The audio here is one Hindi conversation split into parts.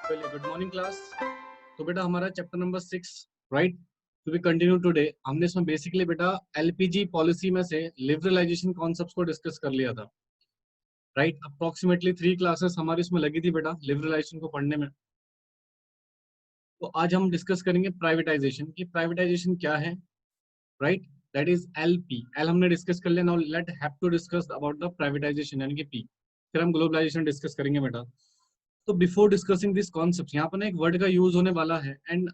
चलिए, गुड मॉर्निंग क्लास। तो बेटा हमारा chapter number 6, right, to be continue today. हमने इसमें बेसिकली बेटा एलपीजी पॉलिसी में से लिबरलाइजेशन कॉन्सेप्ट्स को डिस्कस कर लिया था, राइट। अप्रोक्सीमेटली 3 क्लासेस हमारी इसमें लगी थी बेटा लिबरलाइजेशन को पढ़ने में। तो आज हम डिस्कस करेंगे प्राइवेटाइजेशन की प्राइवेटाइजेशन क्या है, right. That is LP. L हमने डिस्कस कर लिया, now let have to discuss about the privatization यानी कि पी। फिर हम ग्लोबलाइजेशन डिस्कस करेंगे बेटा। तो बिफोर डिस्कसिंग दिस कॉन्सेप्ट, यहाँ पर ना एक वर्ड का यूज होने वाला है एंड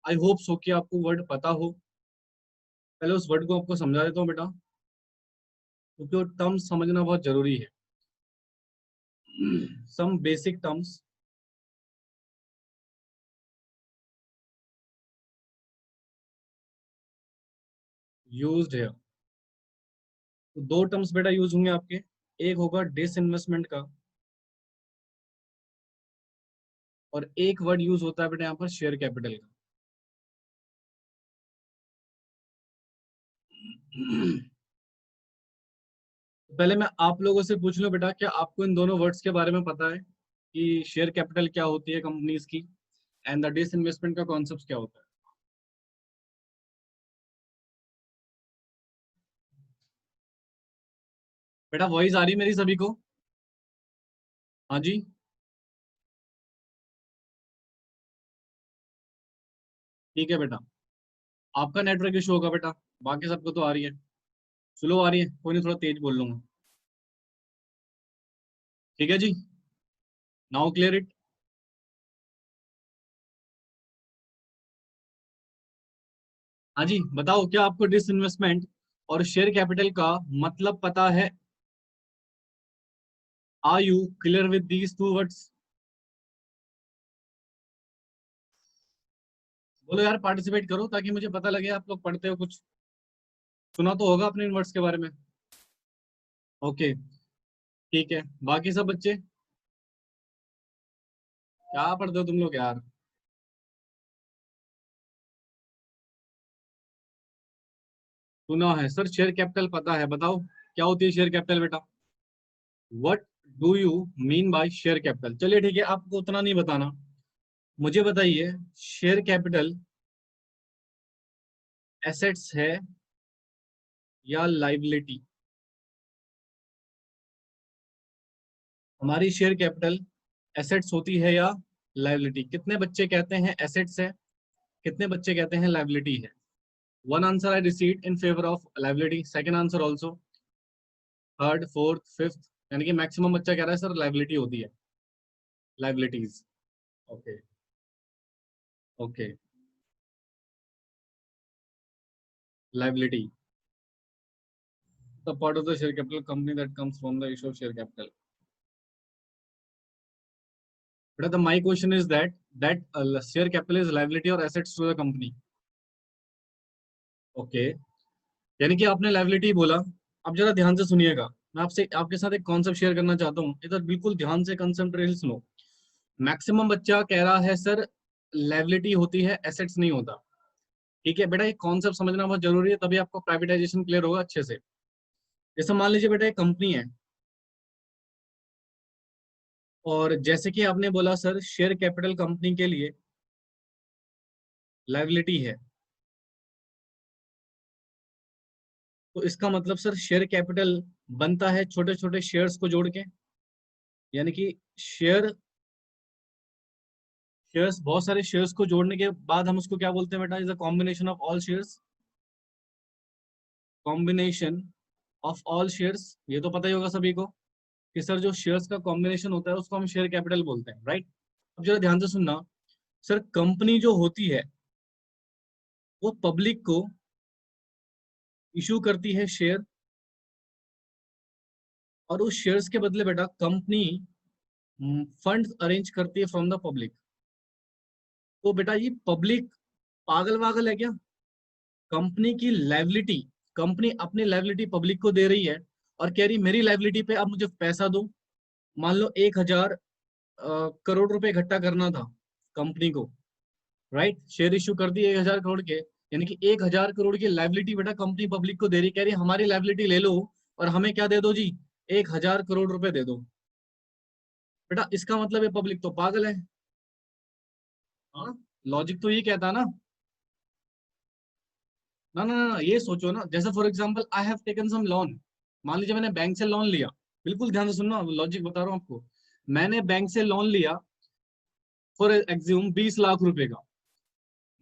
आई होप सो कि आपको वर्ड पता हो। पहले उस वर्ड को आपको समझा देता हूँ बेटा, क्योंकि वो टर्म्स समझना बहुत जरूरी है। सम बेसिक टर्म्स यूज्ड है। तो दो टर्म्स बेटा यूज होंगे आपके। एक होगा डिसइन्वेस्टमेंट का और एक वर्ड यूज होता है बेटा यहाँ पर शेयर कैपिटल का। पहले मैं आप लोगों से पूछ लूं बेटा, क्या आपको इन दोनों वर्ड्स के बारे में पता है कि शेयर कैपिटल क्या होती है कंपनीज की एंड द डिसइन्वेस्टमेंट का कॉन्सेप्ट क्या होता है? बेटा वॉइस आ रही है मेरी सभी को? हाँ जी। ठीक है बेटा, आपका नेटवर्क इशू होगा बेटा, बाकी सबको तो आ रही है। स्लो आ रही है, कोई नहीं, थोड़ा तेज बोल लूंगा। ठीक है जी, नाउ क्लियर इट। हाँ जी, बताओ क्या आपको डिसइन्वेस्टमेंट और शेयर कैपिटल का मतलब पता है? Are you clear with these two words? बोलो यार, पार्टिसिपेट करो ताकि मुझे पता लगे आप लोग पढ़ते हो कुछ। सुना तो होगा अपने इन वर्ड्स के बारे में। ओके, ठीक है। बाकी सब बच्चे क्या पढ़ते हो तुम लोग यार? सुना है सर, शेयर कैपिटल पता है, बताओ क्या होती है शेयर कैपिटल बेटा? What do you mean by share capital? चलिए ठीक है, आपको उतना नहीं बताना। मुझे बताइए, शेयर कैपिटल एसेट्स है या लाइबिलिटी? हमारी शेयर कैपिटल एसेट्स होती है या लाइबिलिटी? कितने बच्चे कहते हैं एसेट्स है, कितने बच्चे कहते हैं लाइबिलिटी है? One answer I received in favour of liability, second answer also, third, fourth, fifth. यानी कि मैक्सिमम बच्चा कह रहा है सर लाइबिलिटी होती है, liabilities. Okay, okay, liability the part of the share capital company that comes from the issue of share capital. But my question is that share capital is liability or assets to the company. Okay, यानी कि आपने लाइबिलिटी बोला। अब जरा ध्यान से सुनिएगा, मैं आपसे आपके साथ एक कॉन्सेप्ट शेयर करना चाहता हूँ, इधर बिल्कुल ध्यान से कंसंट्रेट सुनो। मैक्सिमम बच्चा कह रहा है सर लाइबिलिटी होती है, एसेट्स नहीं होता। ठीक है बेटा, ये कॉन्सेप्ट समझना बहुत जरूरी है, तभी आपको प्राइवेटाइजेशन क्लियर होगा अच्छे से। जैसे मान लीजिए बेटा एक कंपनी है, और जैसे कि आपने बोला सर शेयर कैपिटल कंपनी के लिए लाइबिलिटी है, तो इसका मतलब सर शेयर कैपिटल बनता है छोटे छोटे शेयर्स को जोड़ के। यानी कि शेयर्स बहुत सारे शेयर्स को जोड़ने के बाद हम उसको क्या बोलते हैं बेटा? Is a combination of all shares. Combination of all shares, ये तो पता ही होगा सभी को कि सर जो शेयर्स का कॉम्बिनेशन होता है उसको हम शेयर कैपिटल बोलते हैं, राइट। अब जरा ध्यान से सुनना, सर कंपनी जो होती है वो पब्लिक को इशू करती है शेयर, और उस शेयर्स के बदले बेटा कंपनी फंड अरेंज करती है फ्रॉम द पब्लिक। तो बेटा ये पब्लिक पागल वागल है क्या? कंपनी की लाइबिलिटी, कंपनी अपनी लाइबिलिटी पब्लिक को दे रही है और कह रही मेरी लाइबिलिटी पे आप मुझे पैसा दो। मान लो 1,000 करोड़ रुपए इकट्ठा करना था कंपनी को, राइट। शेयर इश्यू कर दिए 1,000 करोड़ के, यानी कि 1,000 करोड़ की लाइबिलिटी बेटा कंपनी पब्लिक को दे रही, कह रही हमारी लाइबिलिटी ले लो और हमें क्या दे दो जी? 1,000 करोड़ रुपए दे दो। बेटा इसका मतलब है पब्लिक तो पागल है। हाँ, लॉजिक तो ये कहता है ना। ना ना ना, ये सोचो ना, जैसे for example I have taken some loan. मान लीजिए मैंने बैंक से लोन लिया। बिल्कुल ध्यान से सुनना, लॉजिक बता रहा हूँ आपको। मैंने बैंक से लोन लिया फॉर एग्ज्यूम 20 लाख रुपए का।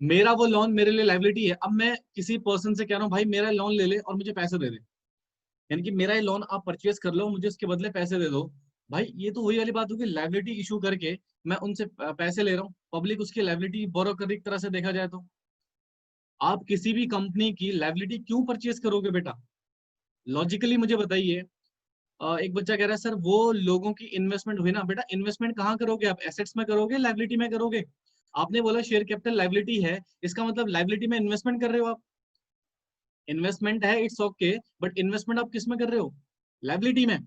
मेरा वो लोन मेरे लिए लाइबिलिटी है। अब मैं किसी पर्सन से कह रहा हूँ भाई मेरा लोन ले ले और मुझे पैसे दे दे, यानी कि मेरा ये लोन आप परचेज कर लो, मुझे उसके बदले पैसे दे दो। भाई ये तो वही वाली बात होगी, लाइबिलिटी इशू करके मैं उनसे पैसे ले रहा हूँ, पब्लिक उसकी लाइबिलिटी बोरो कर रही, एक तरह से देखा जाए तो। आप किसी भी कंपनी की लाइबिलिटी क्यों परचेज करोगे बेटा? लॉजिकली मुझे बताइए। एक बच्चा कह रहा है सर वो लोगों की इन्वेस्टमेंट हुई ना। बेटा इन्वेस्टमेंट कहाँ करोगे आप? एसेट्स में करोगे, लाइबिलिटी में करोगे? आपने बोला शेयर कैपिटल लाइबिलिटी है, इसका मतलब लाइबिलिटी में इन्वेस्टमेंट कर रहे हो आप। इन्वेस्टमेंट है, इट्स ओके, बट इन्वेस्टमेंट आप किस में कर रहे हो? लाइबिलिटी में।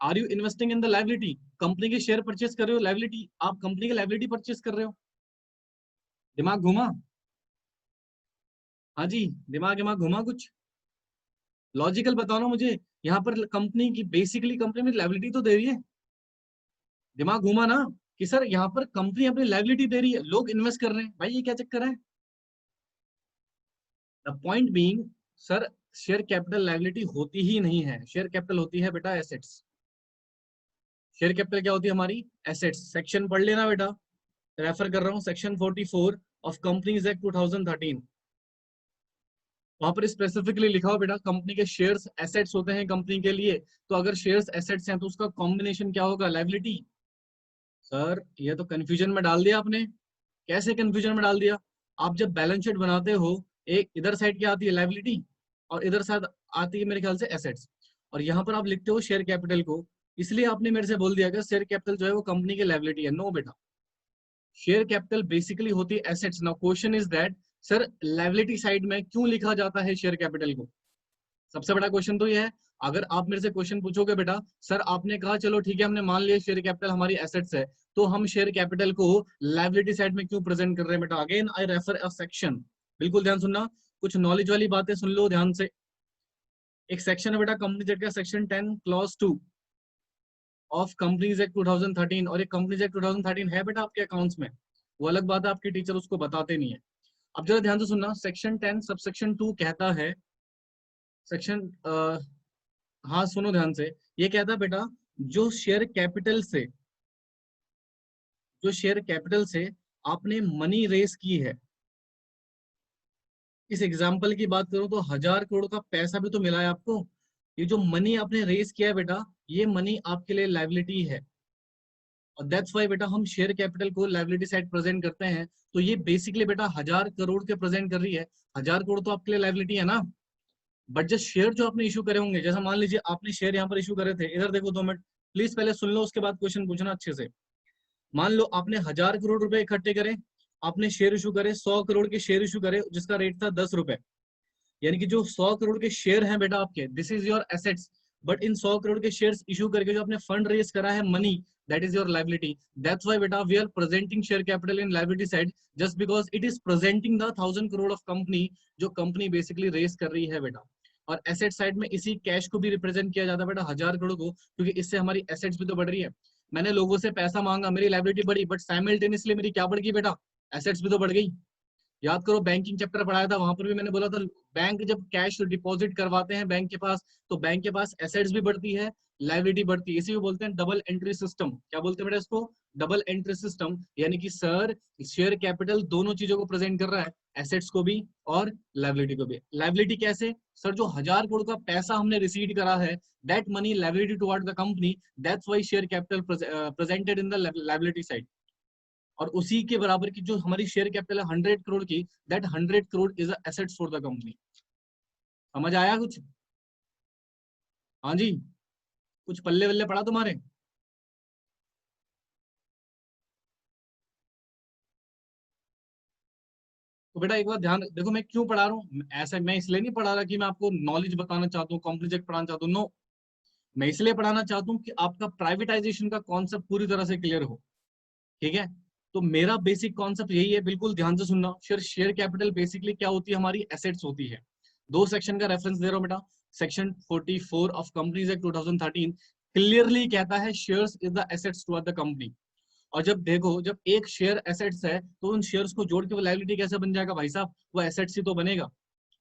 Are you investing in the liability? Company के शेयर परचेज कर रहे हो, लाइबिलिटी, आप कंपनी की लाइबिलिटी परचेज कर रहे हो। दिमाग घुमा? हाँ जी, दिमाग दिमाग घुमा कुछ? लॉजिकल बताओ ना मुझे। यहाँ पर कंपनी की बेसिकली कंपनी में लाइबिलिटी तो दे रही है। दिमाग घुमा ना, कि सर यहाँ पर कंपनी अपनी लाइबिलिटी दे रही है, लोग इन्वेस्ट कर रहे हैं, भाई ये क्या चक्कर है? The point being, sir share capital liability होती ही नहीं है, शेयर कैपिटल होती है बेटा एसेट्स। शेयर कैपिटल क्या होती है हमारी? एसेट्स। सेक्शन पढ़ लेना बेटा, रेफर कर रहा हूँ सेक्शन 44 ऑफ कंपनीज एक्ट 2013। वहां पर स्पेसिफिकली लिखा हो बेटा, कंपनी के शेयर्स एसेट्स होते हैं कंपनी के लिए। तो अगर शेयर्स एसेट्स हैं तो उसका कॉम्बिनेशन क्या होगा? लाइबिलिटी। सर ये तो कंफ्यूजन में डाल दिया आपने। कैसे कंफ्यूजन में डाल दिया? आप जब बैलेंस शीट बनाते हो, एक इधर साइड क्या आती है? लाइबिलिटी, और इधर साइड आती है मेरे ख्याल से एसेट्स। और यहाँ पर आप लिखते हो शेयर कैपिटल को, इसलिए आपने मेरे से बोल दिया कि शेयर कैपिटल जो है वो कंपनी की लाइबिलिटी है। नो बेटा, शेयर कैपिटल बेसिकली होती है assets. Now question is that sir liability side में क्यों लिखा जाता है शेयर कैपिटल को? सबसे बड़ा क्वेश्चन तो ये है। अगर आप मेरे से क्वेश्चन पूछोगे बेटा, सर आपने कहा चलो ठीक है हमने मान लिया शेयर कैपिटल हमारी एसेट्स है, तो हम शेयर कैपिटल को लाइबिलिटी साइड में क्यों प्रेजेंट कर रहे हैं? बेटा again I refer a section, बिल्कुल ध्यान सुनना, कुछ नॉलेज वाली बातें सुन लो ध्यान से। एक सेक्शन है बेटा कंपनी एक्ट का, section 10 clause 2 of companies act 2013। और एक कंपनीज एक्ट 2013 है बेटा आपके अकाउंट्स में, वो अलग बात है, आपके टीचर उसको बताते नहीं है। अब जरा ध्यान से सुनना, सेक्शन 10 सब सेक्शन 2 कहता है, सेक्शन हाँ सुनो ध्यान से, ये कहता है बेटा जो शेयर कैपिटल से, जो शेयर कैपिटल से आपने मनी रेस की है, इस एग्जाम्पल की बात करूं तो 1,000 करोड़ का पैसा भी तो मिला है आपको। ये जो मनी आपने रेस किया है बेटा, ये मनी आपके लिए लाइबिलिटी है। और दैट्स वाई बेटा हम शेयर कैपिटल को लाइबिलिटी साइड प्रेजेंट करते हैं। तो ये बेसिकली बेटा 1,000 करोड़ के प्रेजेंट कर रही है। 1,000 करोड़ तो आपके लिए लाइबिलिटी है ना। बट जो शेयर जो आपने इशू करे होंगे, जैसा मान लीजिए आपने शेयर यहाँ पर इशू करे थे, इधर देखो 2 मिनट प्लीज, पहले सुन लो उसके बाद क्वेश्चन पूछना अच्छे से। मान लो आपने 1,000 करोड़ रुपए इकट्ठे करे, आपने शेयर इशू करे, 100 करोड़ के शेयर इशू करे जिसका रेट था 10 रुपए। यानी कि जो 100 करोड़ के शेयर हैं बेटा आपके, this is your assets. But in 100 crore के शेयर्स इशू करके जो आपने फंड रेज करा है money, that is your liability. That's why बेटा we are presenting share capital in liability side, just because it is presenting the 1,000 crore of company, जो कंपनी बेसिकली रेज कर रही है बेटा। और एसेट साइड में इसी कैश को भी रिप्रेजेंट किया जाता है बेटा, 1,000 करोड़ को, क्योंकि इससे हमारी एसेट्स भी तो बढ़ रही है। मैंने लोगों से पैसा मांगा, मेरी लाइबिलिटी बढ़ी, बट साइमल्टेनियसली मेरी क्या बढ़ गई बेटा? एसेट्स भी तो बढ़ गई। याद करो बैंकिंग चैप्टर पढ़ाया था, वहां पर भी मैंने बोला था बैंक जब कैश डिपॉजिट करवाते हैं बैंक के पास, तो बैंक के पास एसेट्स भी बढ़ती है, लाइबिलिटी बढ़ती है। इसी को बोलते हैं डबल एंट्री सिस्टम। क्या बोलते हैं बेटा इसको? Double entry system. यानी कि सर शेयर कैपिटल दोनों चीजों को प्रेजेंट कर रहा है, एसेट्स को भी और लाइबिलिटी को भी। लाइबिलिटी कैसे? सर जो 1,000 करोड़ का पैसा हमने रिसीव करा है, that money liability toward the company, that's why share capital presented in the liability side. और उसी के बराबर की जो हमारी शेयर कैपिटल है 100 करोड़ की, that 100 crore is assets for the company. समझ आया कुछ? हाँ जी, कुछ पल्ले वल्ले पड़ा तुम्हारे? तो बेटा एक बार ध्यान देखो, मैं क्यों पढ़ा रहा हूँ ऐसा, मैं इसलिए नहीं पढ़ा रहा कि मैं आपको नॉलेज बताना चाहता हूँ, कॉम्प्लिकेट पढ़ाना चाहता हूँ, नो। मैं इसलिए पढ़ाना चाहता हूँ कि आपका प्राइवेटाइजेशन का कॉन्सेप्ट पूरी तरह से क्लियर हो। ठीक है, तो मेरा बेसिक कॉन्सेप्ट यही है, बिल्कुल ध्यान से सुनना। शेयर कैपिटल बेसिकली क्या होती है? हमारी एसेट्स होती है। दो सेक्शन का रेफरेंस दे रहा हूं बेटा, section 44 of companies act 2013 clearly कहता है shares is the assets toward the company. और जब देखो जब एक शेयर एसेट्स है तो उन शेयर्स को जोड़ के वो लायबिलिटी कैसे बन जाएगा भाई साहब, वो एसेट्स ही तो बनेगा।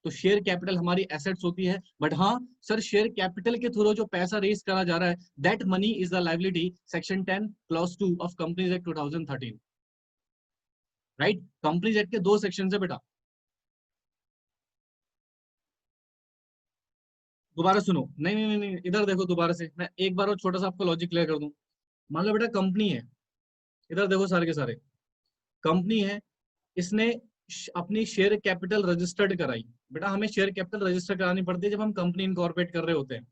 तो शेयर कैपिटल हमारी एसेट्स होती है, बट हाँ सर शेयर कैपिटल के थ्रू जो पैसा रेज करा जा रहा है that money is the liability, section 10 clause 2 of companies act 2013, right. Companies act के दो सेक्शन है बेटा। दोबारा सुनो, नहीं नहीं नहीं नहीं, इधर देखो दोबारा से, मैं एक बार और छोटा सा आपको लॉजिक क्लियर कर दूं। मान लो बेटा कंपनी है, इधर देखो सारे के सारे, कंपनी है, इसने अपनी शेयर कैपिटल रजिस्टर्ड कराई। बेटा हमें शेयर कैपिटल रजिस्टर करानी पड़ती है जब हम कंपनी इनकॉर्पोरेट कर रहे होते हैं।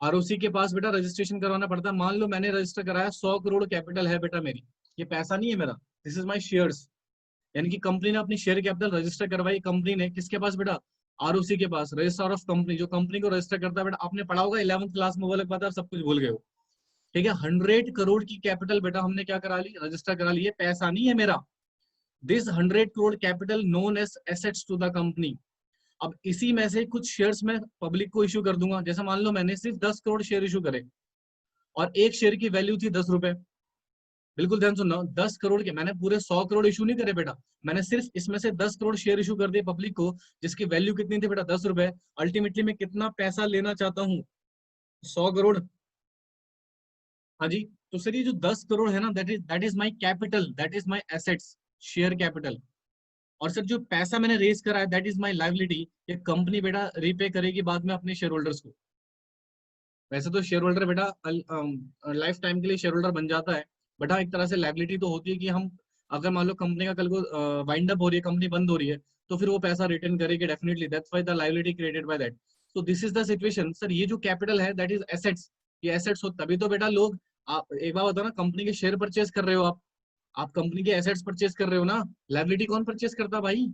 आरओसी के पास बेटा रजिस्ट्रेशन करवाना पड़ता है। मान लो मैंने रजिस्टर कराया, 100 करोड़ कैपिटल है बेटा मेरी, ये पैसा नहीं है मेरा, दिस इज माई शेयर्स। यानी कि कंपनी ने अपनी शेयर कैपिटल रजिस्टर करवाई, कंपनी ने किसके पास बेटा, आरओसी के पास, रजिस्ट्रार ऑफ कंपनी, जो कंपनी को रजिस्टर करता है। बेटा आपने पढ़ा होगा 11th क्लास में, वो अलग बात है, आप सब कुछ भूल गए हो। ठीक है, 100 करोड़ की कैपिटल बेटा हमने क्या करा ली, रजिस्टर करा ली, ये पैसा नहीं है मेरा। This 100 crore capital known as assets to the company. अब इसी में से कुछ शेयर्स मैं पब्लिक को इशू कर दूंगा, जैसे मान लो मैंने सिर्फ 10 करोड़ शेयर इशू करे और एक शेयर की वैल्यू थी 10 रुपए। बिल्कुल ध्यान सुनना, 10 करोड़ के, मैंने पूरे 100 करोड़ इशू नहीं करे बेटा, मैंने सिर्फ इसमें से 10 करोड़ शेयर इशू कर दिए पब्लिक को, जिसकी वैल्यू कितनी थी बेटा, 10 रुपए। अल्टीमेटली मैं कितना पैसा लेना चाहता हूँ, 100 करोड़। हाँ जी, तो सर ये जो 10 करोड़ है ना, that is my capital, that is my assets, share capital. और सर जो पैसा मैंने रेज करा है दैट इज माई लाइबिलिटी, ये कंपनी बेटा रीपे करेगी बाद में अपने शेयर होल्डर्स को। वैसे तो शेयर होल्डर बेटा लाइफ टाइम के लिए शेयर होल्डर बन जाता है, बट हाँ एक तरह से लाइबिलिटी तो होती है कि हम, अगर मान लो कंपनी का कल को वाइंड अप हो रही है, कंपनी बंद हो रही है, तो फिर वो पैसा रिटर्न करेगी definitely, that's why the liability created by that. तो this is the situation sir, ये जो कैपिटल है दैट इज एसेट्स, ये एसेट्स हो तभी तो बेटा लोग, आप एक बार बताओ ना, कंपनी के शेयर परचेज कर रहे हो आप कंपनी के एसेट्स परचेज कर रहे हो ना, लाइबिलिटी कौन परचेज करता भाई।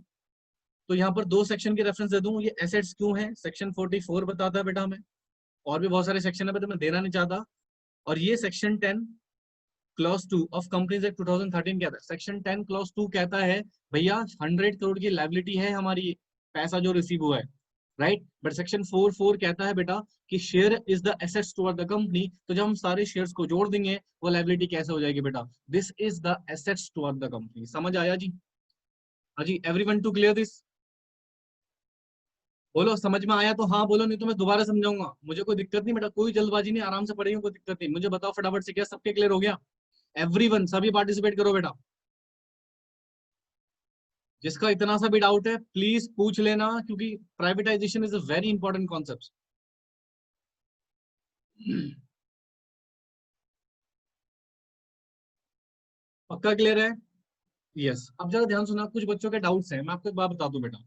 तो यहाँ पर दो सेक्शन के रेफरेंस दे दूं, ये एसेट्स क्यों है, सेक्शन 44 बताता है बेटा हमें, और भी बहुत सारे सेक्शन है बेटा मैं देना नहीं चाहता। और ये section 10 clause 2 of companies act 2013 कहता है, सेक्शन 10 क्लॉज 2 कहता है भैया 100 करोड़ की लाइबिलिटी है हमारी, पैसा जो रिसीव हुआ है, राइट। बट सेक्शन 4 कहता है बेटा कि share is the assets toward the company, तो जब हम सारे शेयर्स को जोड़ देंगे वो लाइबिलिटी कैसे हो जाएगी बेटा, this is the assets toward the company. समझ आया जी। हाँ जी, एवरीवन टू क्लियर दिस, बोलो समझ में आया तो हाँ बोलो, नहीं तो मैं दोबारा समझाऊंगा, मुझे कोई दिक्कत नहीं बेटा, कोई जल्दबाजी नहीं, आराम से पढ़ेंगे, कोई दिक्कत नहीं। मुझे बताओ फटाफट से, क्या सबके क्लियर हो गया, एवरीवन सभी पार्टिसिपेट करो बेटा। जिसका इतना सा भी डाउट है प्लीज पूछ लेना, क्योंकि privatisation is a very important concept. पक्का क्लियर है, यस। अब जरा ध्यान सुना, कुछ बच्चों के डाउट्स हैं, मैं आपको एक बात बता दूं बेटा,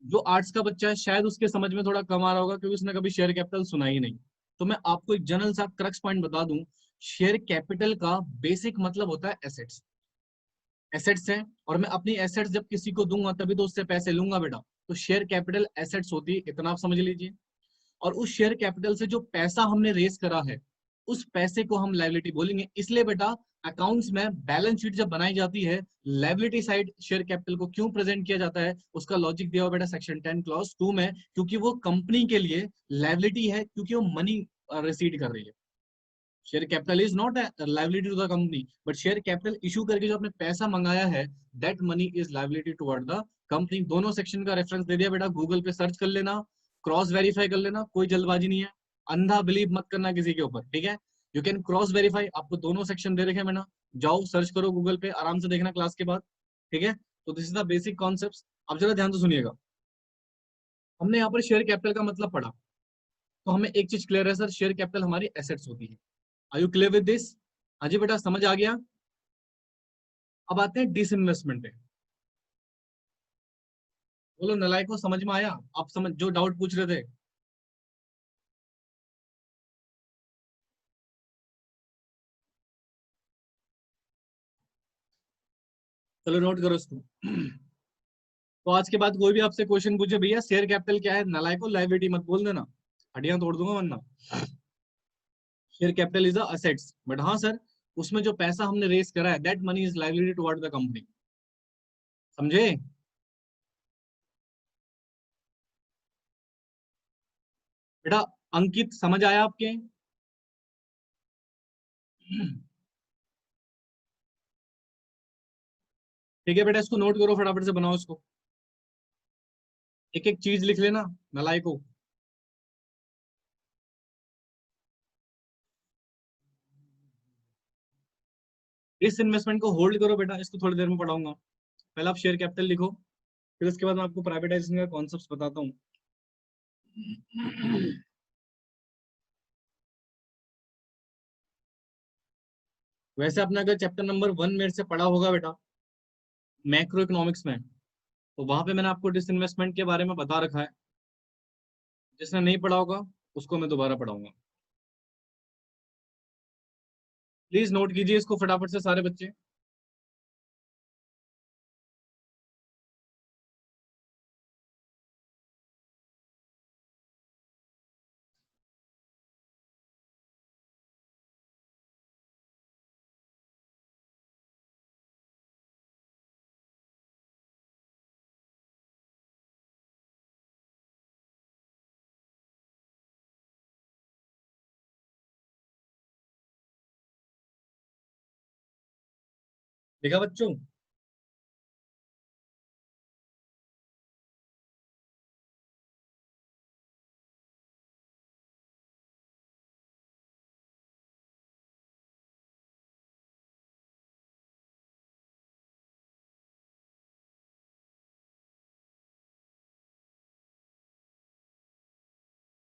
जो आर्ट्स का बच्चा है शायद उसके समझ में थोड़ा कम आ रहा होगा क्योंकि उसने कभी शेयर कैपिटल सुना ही नहीं। तो मैं आपको एक जनरल सा क्रक्स पॉइंट बता दूं, शेयर कैपिटल का बेसिक मतलब होता है एसेट्स, एसेट्स है, और मैं अपनी एसेट्स जब किसी को दूंगा तभी तो उससे पैसे लूंगा बेटा। तो शेयर कैपिटल एसेट्स होती है, इतना आप समझ लीजिए। और उस शेयर कैपिटल से जो पैसा हमने रेस करा है उस पैसे को हम लाइबिलिटी बोलेंगे। इसलिए बेटा अकाउंट्स में बैलेंस शीट जब बनाई जाती है, लाइबिलिटी साइड शेयर कैपिटल को क्यों प्रेजेंट किया जाता है, उसका लॉजिक दिया हुआ बेटा सेक्शन 10 क्लॉज 2 में, क्योंकि वो कंपनी के लिए लाइबिलिटी है, क्योंकि वो मनी रिसीड कर रही है। Share capital is not liability to the company, but share capital issue करके जो आपने पैसा मंगाया है that money is liability toward the company. दोनों सेक्शन का रेफरेंस दे दिया बेटा, गूगल पे सर्च कर लेना, क्रॉस वेरीफाई कर लेना, कोई जल्दबाजी नहीं है, अंधा बिलीव मत करना किसी के ऊपर, ठीक है। यू कैन क्रॉस वेरीफाई, आपको दोनों सेक्शन दे रखे मैंने, जाओ सर्च करो गूगल पे, आराम से देखना क्लास के बाद, ठीक है। तो this is the basic concept. अब जरा ध्यान से सुनिएगा, हमने यहाँ पर शेयर कैपिटल का मतलब पढ़ा, तो हमें एक चीज क्लियर है सर, शेयर कैपिटल हमारी एसेट्स होती है। Are you clear with this, हाँ जी बेटा समझ आ गया। अब आते हैं डिसइन्वेस्टमेंट पे, बोलो नलायक को समझ में आया, आप समझ जो डाउट पूछ रहे थे। चलो नोट करो इसको। तो आज के बाद कोई भी आपसे क्वेश्चन पूछे भैया शेयर कैपिटल क्या है, नलायक को लाइबिलिटी मत बोल देना, हड्डियां तोड़ दूंगा वरना। Share capital is assets, but हाँ सर उसमें जो पैसा हमने रेस करा है that money is liability toward the company, समझे। बेटा अंकित समझ आया आपके। ठीक है बेटा, इसको नोट करो, फटाफट से बनाओ इसको, एक एक चीज लिख लेना नलाई को। इस इन्वेस्टमेंट को होल्ड करो बेटा, इसको थोड़ी देर में पढ़ाऊंगा। पहले आप शेयर कैपिटल लिखो, फिर उसके बाद मैं आपको प्राइवेटाइजेशन का कॉन्सेप्ट बताता हूँ। वैसे आपने अगर चैप्टर नंबर 1 मेरे से पढ़ा होगा बेटा मैक्रो इकोनॉमिक्स में, तो वहां पे मैंने आपको डिसइन्वेस्टमेंट के बारे में बता रखा है। जिसने नहीं पढ़ा होगा उसको मैं दोबारा पढ़ाऊंगा। प्लीज नोट कीजिए इसको फटाफट से सारे बच्चे। देखा बच्चों?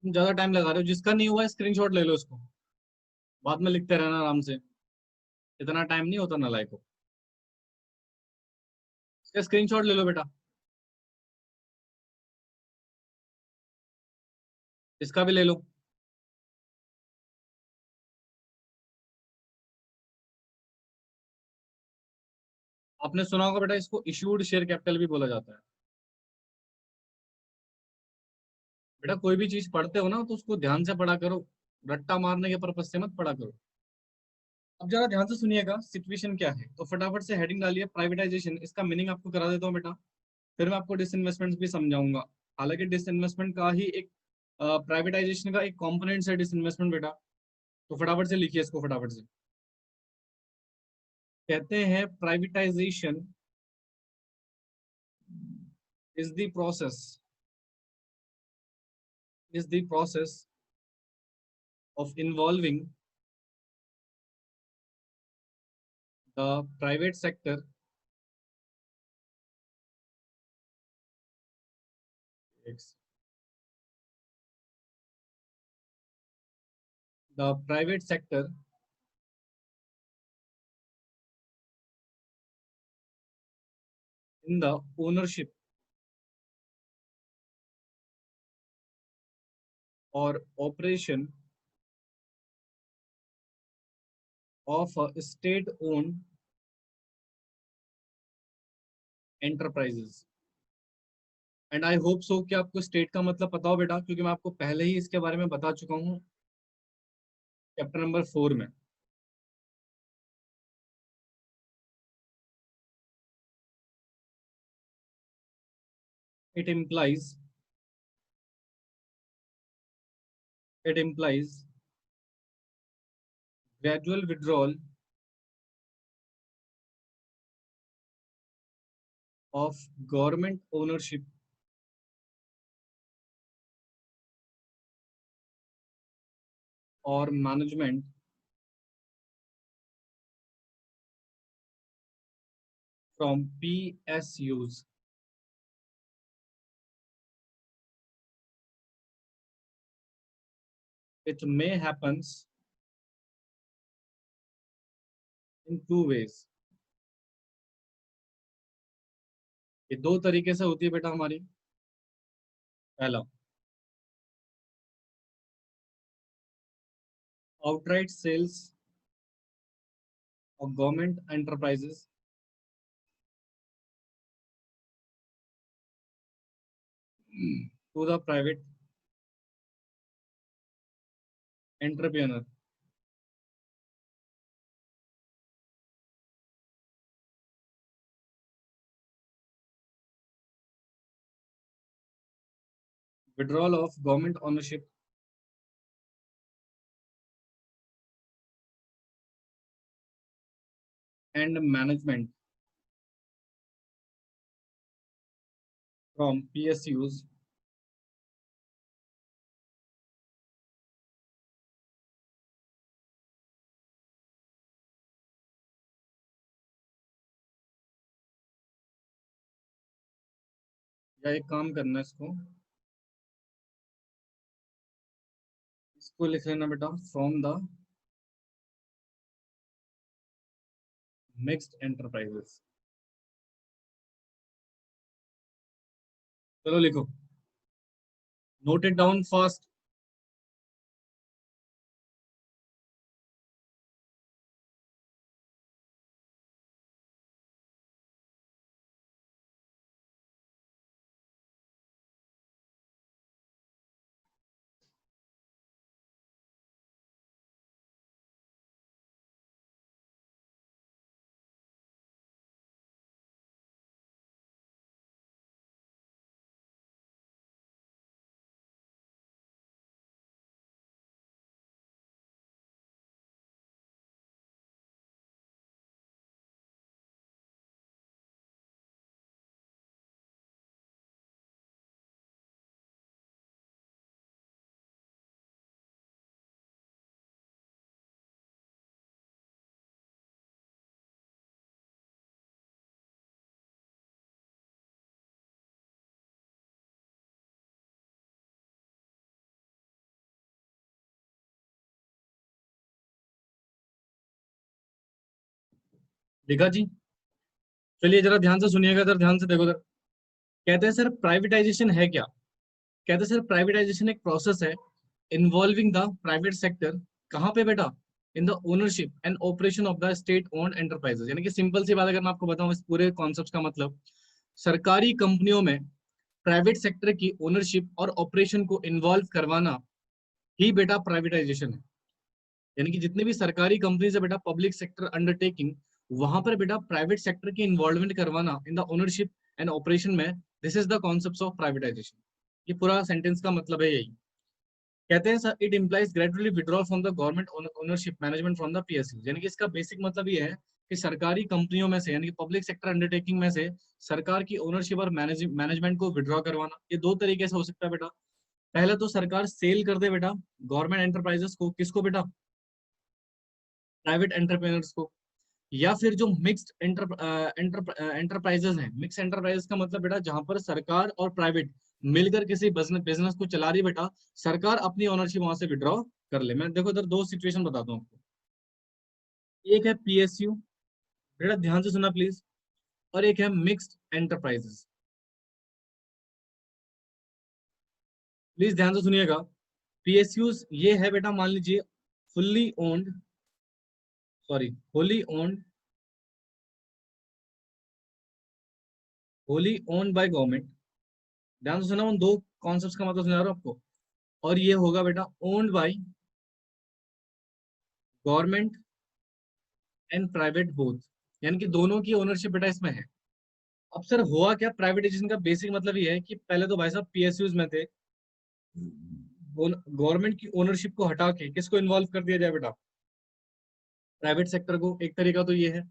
तुम ज्यादा टाइम लगा रहे हो, जिसका नहीं हुआ स्क्रीनशॉट ले लो इसको, बाद में लिखते रहना आराम से, इतना टाइम नहीं होता नालायक को। इसका स्क्रीनशॉट ले लो बेटा, इसका भी ले लो। आपने सुना होगा बेटा, इसको इश्यूड शेयर कैपिटल भी बोला जाता है। बेटा कोई भी चीज पढ़ते हो ना तो उसको ध्यान से पढ़ा करो, रट्टा मारने के पर्पज से मत पढ़ा करो। अब जरा ध्यान से सुनिएगा सिचुएशन क्या है, तो फटाफट से हेडिंग डालिए प्राइवेटाइजेशन, इसका मीनिंग आपको करा देता हूँ बेटा, फिर मैं आपको डिसइन्वेस्टमेंट भी समझाऊंगा। हालांकि डिसइन्वेस्टमेंट का ही एक प्राइवेटाइजेशन का एक कंपोनेंट है डिसइन्वेस्टमेंट बेटा। तो फटाफट से लिखिए इसको फटाफट से। कहते हैं privatisation is the process, is the process of involving the private sector, the private sector in the ownership or operation of state-owned enterprises. And I hope so कि आपको स्टेट का मतलब पता हो बेटा, क्योंकि मैं आपको पहले ही इसके बारे में बता चुका हूँ चैप्टर नंबर 4 में। It implies gradual withdrawal of government ownership or management from PSUs. It may happens in two ways. ये दो तरीके से होती है बेटा हमारी। पहला, outright sales of government enterprises to the private entrepreneur. Withdrawal of government ownership and management from PSUs या एक काम करना इसको लिख लेना बेटा, फ्रॉम द मिक्स्ड एंटरप्राइजेस। चलो लिखो, नोट इट डाउन फास्ट। लिखा जी? चलिए जरा ध्यान से सुनिएगा, इधर ध्यान से देखो इधर। कहते हैं सर प्राइवेटाइजेशन है क्या? कहते हैं सर प्राइवेटाइजेशन एक प्रोसेस है इन्वॉल्विंग द प्राइवेट सेक्टर। कहाँ पे बेटा? इन the ownership and operation of the state owned enterprises. यानी कि सिंपल सी बात अगर मैं आपको बताऊं इस पूरे कॉन्सेप्ट का मतलब, सरकारी कंपनियों में प्राइवेट सेक्टर की ओनरशिप और ऑपरेशन को इन्वॉल्व करवाना ही बेटा प्राइवेटाइजेशन है। यानी कि जितने भी सरकारी कंपनीज है बेटा, पब्लिक सेक्टर अंडरटेकिंग, वहां पर बेटा प्राइवेट सेक्टर की इन्वॉल्वमेंट करवाना in the ownership and operation में, this is the concept of privatisation. ये पूरा सेंटेंस का मतलब है यही। कहते हैं sir it implies gradually withdraw from the government ownership management from the PSU। यानी कि इसका बेसिक मतलब ये है कि सरकारी कंपनियों में से, यानी कि पब्लिक सेक्टर अंडरटेकिंग में से सरकार की ओनरशिप और मैनेजमेंट को विड्रॉ करवाना। ये दो तरीके से हो सकता है बेटा। पहले तो सरकार सेल कर दे बेटा गवर्नमेंट एंटरप्राइजेस को, किसको बेटा? प्राइवेट एंटरप्रेन्योर्स को। या फिर जो मिक्स्ड एंटरप्राइजेस हैं, मिक्स एंटरप्राइजेस का मतलब बेटा जहां पर सरकार और प्राइवेट मिलकर किसी बिजनेस बिजनेस को चला रही बेटा, सरकार अपनी ओनरशिप वहां से विड्रॉ कर ले। मैं देखो इधर दो सिचुएशन बताता हूँ आपको। एक है PSU, बेटा ध्यान से सुना प्लीज, और एक है मिक्स्ड एंटरप्राइजेस। प्लीज ध्यान से सुनिएगा। PSUs ये है बेटा, मान लीजिए fully owned, sorry wholly owned, wholly owned by government. ध्यान से सुना, उन दो कॉन्सेप्ट्स का मतलब सुना रहा हूं आपको। और ये होगा बेटा owned by government and private both. यानी कि दोनों की ओनरशिप बेटा इसमें है। अब सर हुआ क्या, प्राइवेटाइजेशन का बेसिक मतलब ये है कि पहले तो भाई साहब PSUs में थे, गवर्नमेंट की ओनरशिप को हटा के किसको इन्वॉल्व कर दिया जाए बेटा? प्राइवेट सेक्टर को। एक तरीका तो ये है।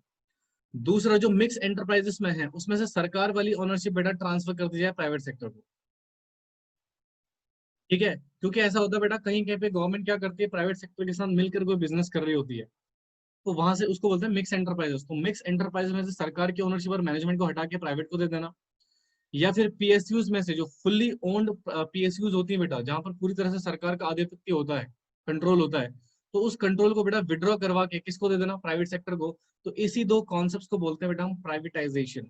दूसरा जो मिक्स एंटरप्राइजेस में है उसमें से सरकार वाली ओनरशिप बेटा ट्रांसफर कर दी जाए प्राइवेट सेक्टर को। ठीक है, क्योंकि ऐसा होता है बेटा कहीं कहीं पे गवर्नमेंट क्या करती है, प्राइवेट सेक्टर के साथ मिलकर कोई बिजनेस कर रही होती है, तो वहां से उसको बोलते हैं मिक्स एंटरप्राइजेस। तो मिक्स एंटरप्राइजेस में से सरकार की ओनरशिप और मैनेजमेंट को हटा के प्राइवेट को दे देना। या फिर PSUs में से जो फुल्ली ओन्ड PSUs होती है बेटा, जहां पर पूरी तरह से सरकार का आधिपत्य होता है, कंट्रोल होता है, तो उस कंट्रोल को बेटा विड्रॉ करवा के किसको दे देना? प्राइवेट सेक्टर को। तो इसी दो कॉन्सेप्ट्स को बोलते हैं बेटा हम प्राइवेटाइजेशन।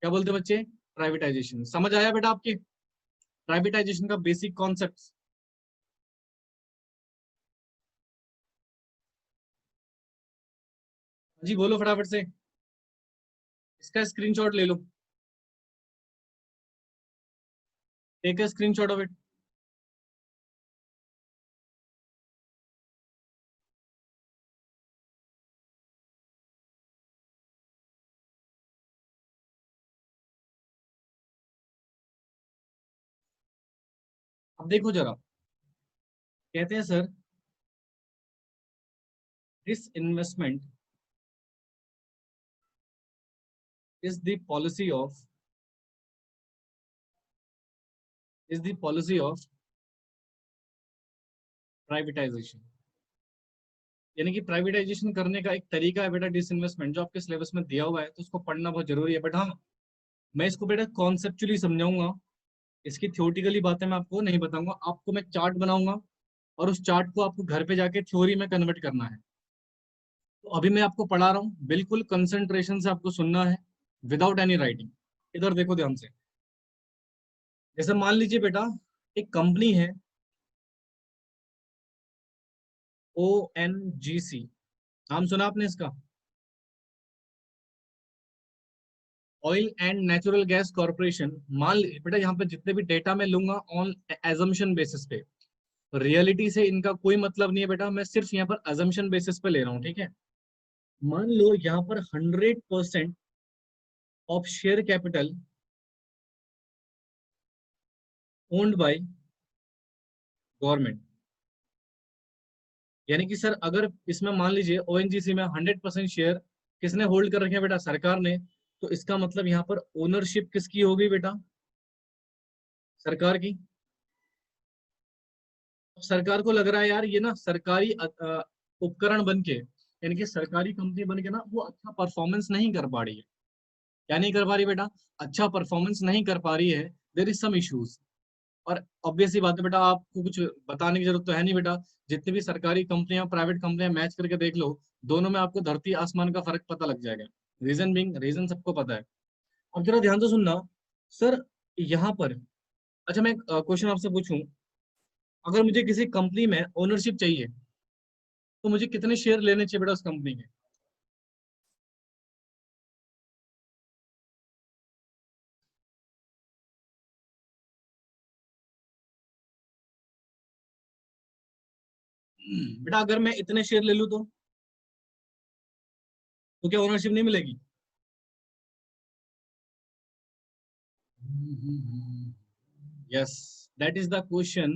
क्या बोलते हैं बच्चे? प्राइवेटाइजेशन। समझ आया बेटा आपके प्राइवेटाइजेशन का बेसिक कॉन्सेप्ट? जी बोलो फटाफट से, इसका स्क्रीनशॉट ले लो, take a screenshot of it. अब देखो जरा, कहते हैं sir this investment is the policy of is the policy of privatisation. यानी कि प्राइवेटाइजेशन करने का एक तरीका है बेटा डिसइन्वेस्टमेंट, जो आपके सिलेबस में दिया हुआ है, तो उसको पढ़ना बहुत जरूरी है। बट हाँ, मैं इसको बेटा कॉन्सेप्चुअली समझाऊंगा, इसकी थ्योरेटिकली बातें मैं आपको नहीं बताऊंगा, आपको मैं चार्ट बनाऊंगा और उस चार्ट को आपको घर पे जाके थ्योरी में कन्वर्ट करना है। तो अभी मैं आपको पढ़ा रहा हूँ, बिल्कुल कंसंट्रेशन से आपको सुनना है, विदाउट एनी राइटिंग। इधर देखो ध्यान से। जैसे मान लीजिए बेटा, एक कंपनी है ONGC, नाम सुना आपने इसका? Oil and natural gas corporation. मान लीजिए बेटा, यहाँ पे जितने भी डेटा मैं लूंगा ऑन एजम्पशन बेसिस पे, रियलिटी से इनका कोई मतलब नहीं है बेटा, मैं सिर्फ यहाँ पर अजम्पशन बेसिस पे ले रहा हूँ, ठीक है। मान लो यहाँ पर 100% of share capital owned by government. यानी कि सर अगर इसमें मान लीजिए ONGC में 100% शेयर किसने होल्ड कर रखे हैं बेटा? सरकार ने। तो इसका मतलब यहाँ पर ओनरशिप किसकी होगी बेटा? सरकार की। सरकार को लग रहा है यार ये ना सरकारी उपकरण बन के, यानी कि सरकारी कंपनी बन के ना वो अच्छा परफॉर्मेंस नहीं कर पा रही है। क्या नहीं कर पा रही बेटा? अच्छा परफॉर्मेंस नहीं कर पा रही है, देयर इज सम इश्यूज। और ऑब्वियस ही बात है बेटा, आपको कुछ बताने की जरूरत तो है नहीं बेटा, जितनी भी सरकारी कंपनियां प्राइवेट कंपनियां मैच करके देख लो, दोनों में आपको धरती आसमान का फर्क पता लग जाएगा। रीजन सबको पता है। अब जरा ध्यान से सुनना सर, यहाँ पर, अच्छा मैं क्वेश्चन आपसे पूछूं, अगर मुझे किसी कंपनी में ओनरशिप चाहिए तो मुझे कितने शेयर लेने चाहिए बेटा उस कंपनी के? बेटा अगर मैं इतने शेयर ले लूं तो क्या ओनरशिप नहीं मिलेगी? Yes, that is the question.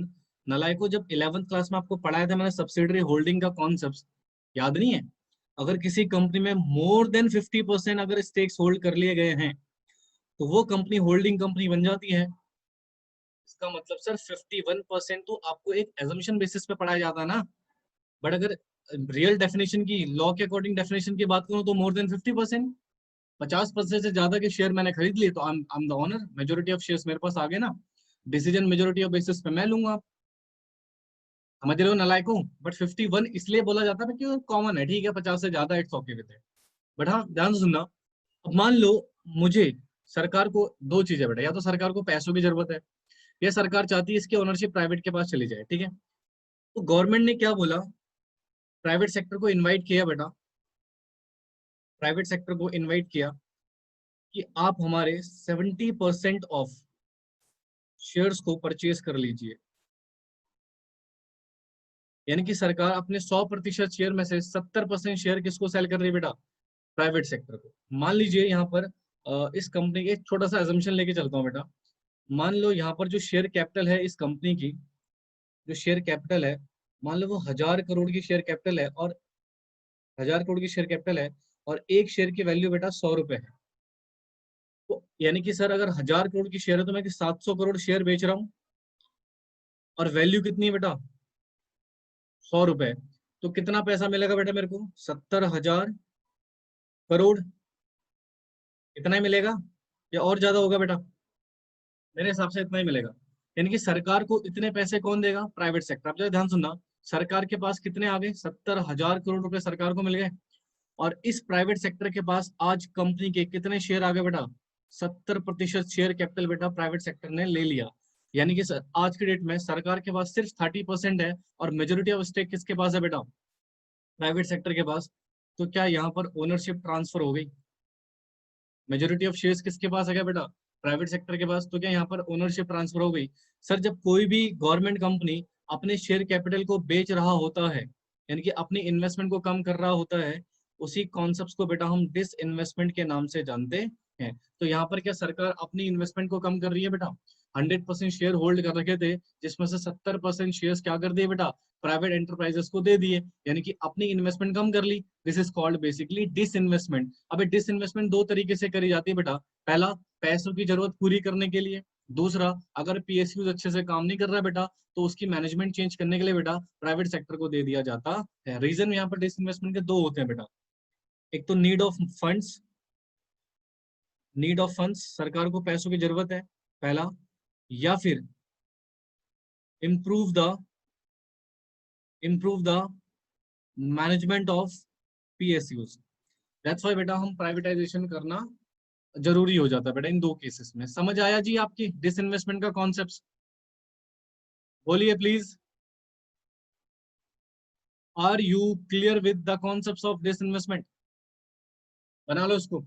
नलायको, जब 11th क्लास में आपको पढ़ाया था मैंने सब्सिडरी होल्डिंग का कॉन्सेप्ट, याद नहीं है? अगर किसी कंपनी में मोर देन 50% अगर स्टेक्स होल्ड कर लिए गए हैं तो वो कंपनी होल्डिंग कंपनी बन जाती है। इसका मतलब सर 51% तो आपको एक एजम्पशन बेसिस पे पढ़ाया जाता है ना। बट अगर रियल डेफिनेशन की, लॉ के अकॉर्डिंग डेफिनेशन की बात करूं तो मोर देन 50%, 50% से ज्यादा के शेयर मैंने खरीद लिए तो I am the owner, majority of shares मेरे पास आ गए ना। डिसीजन मेजोरिटी ऑफ बेसिस पे मैं लूंगा। समझ रहे हो नालायकों? बट 51 इसलिए बोला जाता है क्योंकि कॉमन है, ठीक है, 50 से ज्यादा it's okay with it. But हाँ ध्यान से सुनना। अब मान लो मुझे, सरकार को दो चीजें बेटा, या तो सरकार को पैसों की जरूरत है, या सरकार चाहती है इसकी ओनरशिप प्राइवेट के पास चली जाए, ठीक है। तो गवर्नमेंट ने क्या बोला, प्राइवेट सेक्टर को इनवाइट किया बेटा, प्राइवेट सेक्टर को इनवाइट किया कि आप हमारे 70% ऑफ शेयर्स को परचेज कर लीजिए। यानी कि सरकार अपने 100% शेयर में से 70% शेयर किसको सेल कर रही है बेटा? प्राइवेट सेक्टर को। मान लीजिए यहाँ पर इस कंपनी के, एक छोटा सा एजम्पशन लेके चलता हूँ बेटा। मान लो यहाँ पर जो शेयर कैपिटल है इस कंपनी की, जो शेयर कैपिटल है, मान लो वो 1000 करोड़ की शेयर कैपिटल है, और 1000 करोड़ की शेयर कैपिटल है, और एक शेयर की वैल्यू बेटा 100 रुपए है। तो यानी कि सर अगर 1000 करोड़ की शेयर है तो मैं 700 करोड़ शेयर बेच रहा हूँ, और वैल्यू कितनी है बेटा? 100 रुपए। तो कितना पैसा मिलेगा बेटा मेरे को? 70,000 करोड़। इतना ही मिलेगा या और ज्यादा होगा बेटा? मेरे हिसाब से इतना ही मिलेगा। यानी कि सरकार को इतने पैसे कौन देगा? Private sector. अब जरा ध्यान सुनना, सरकार के पास कितने आ गए? 70,000 करोड़ रुपए सरकार को मिल गए। और इस प्राइवेट सेक्टर के पास आज कंपनी के कितने शेयर आ गए बेटा? 70% शेयर कैपिटल बेटा प्राइवेट सेक्टर ने ले लिया। यानी कि सर आज की डेट में सरकार के पास सिर्फ 30% है, और मेजोरिटी ऑफ स्टेक किसके पास है बेटा? प्राइवेट सेक्टर के पास। तो क्या यहाँ पर ओनरशिप ट्रांसफर हो गई? मेजोरिटी ऑफ शेयर्स किसके पास है क्या बेटा? प्राइवेट सेक्टर के पास। तो क्या यहाँ पर ओनरशिप ट्रांसफर हो गई? सर जब कोई भी गवर्नमेंट कंपनी अपने शेयर कैपिटल को बेच रहा होता है, यानी कि अपनी इन्वेस्टमेंट को कम कर रहा होता है, उसी कॉन्सेप्ट को बेटा हम डिस इन्वेस्टमेंट के नाम से जानते हैं। तो यहाँ पर क्या सरकार अपनी इन्वेस्टमेंट को कम कर रही है बेटा? 100% शेयर होल्ड कर रखे थे, जिसमें से 70% शेयर क्या कर दिए बेटा? प्राइवेट एंटरप्राइजेस को दे दिए, यानी कि अपनी इन्वेस्टमेंट कम कर ली। This is called basically disinvestment. अब डिस इन्वेस्टमेंट दो तरीके से करी जाती है बेटा। पहला, पैसों की जरूरत पूरी करने के लिए, दूसरा, अगर पीएसयू अच्छे से काम नहीं कर रहा है बेटा, तो उसकी मैनेजमेंट चेंज करने के लिए बेटा प्राइवेट सेक्टर को दे दिया जाता है। रीजन यहाँ पर डिसइन्वेस्टमेंट के दो होते हैं बेटा। एक तो नीड ऑफ फंड्स, सरकार को पैसों की जरूरत है पहला, या फिर improve the improve the management of PSUs. That's why बेटा हम प्राइवेटाइजेशन करना जरूरी हो जाता है बेटा इन दो केसेस में। समझ आया जी आपकी डिसइन्वेस्टमेंट का कॉन्सेप्ट? बोलिए please, are you clear with the concept of disinvestment? बना लो इसको।